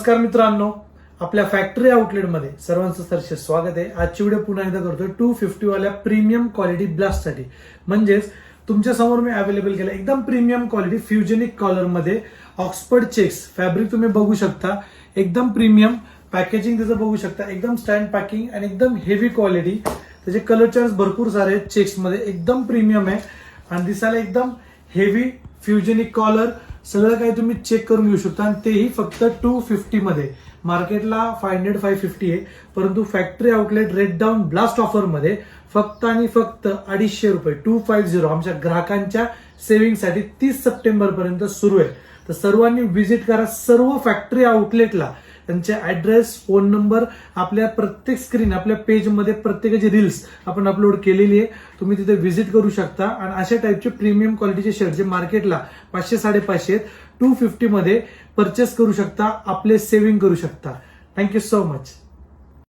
नमस्कार मित्रांनो, आपल्या फॅक्टरी आउटलेटमध्ये सर्वांचं सरसे स्वागत आहे. आजची व्हिडिओ पुन्हा एकदा करतोय 250 वाल्या प्रीमियम क्वालिटी ब्लास्टसाठी. म्हणजेच तुमच्या समोर मी अवेलेबल केलं एकदम प्रीमियम क्वालिटी फ्युजनिक कॉलर मध्ये ऑक्सफर्ड चेक्स फॅब्रिक तुम्ही बघू शकता. एकदम प्रीमियम पॅकेजिंग त्याचं बघू शकता, एकदम स्टँड पॅकिंग आणि एकदम हेवी क्वालिटी. त्याचे कलर चार्ट भरपूर सारे आहेत चेक्स मध्ये, एकदम प्रीमियम आहे आणि दिसायला एकदम हेवी फ्युजनिक कॉलर. सगळं काही तुम्ही चेक करून घेऊ शकता आणि तेही फक्त 250 मध्ये. मार्केटला 500-550 आहे, परंतु factory outlet rate down blast offer मध्ये फक्त आणि फक्त 250 रुपये 250 आमच्या ग्राहकांच्या सेव्हिंगसाठी 30 सप्टेंबर पर्यंत सुरू आहे. तर सर्वांनी व्हिजिट करा सर्व फॅक्टरी आउटलेटला. त्यांचे ऍड्रेस, फोन नंबर आपल्या प्रत्येक स्क्रीन, आपल्या पेजमध्ये प्रत्येकाची रील्स आपण अपलोड केलेली आहे. तुम्ही तिथे व्हिजिट करू शकता आणि अशा टाईपचे प्रीमियम क्वालिटीचे शर्ट जे मार्केटला 500-550 आहेत 250 मध्ये परचेस करू शकता, आपले सेव्हिंग करू शकता. Thank you so much.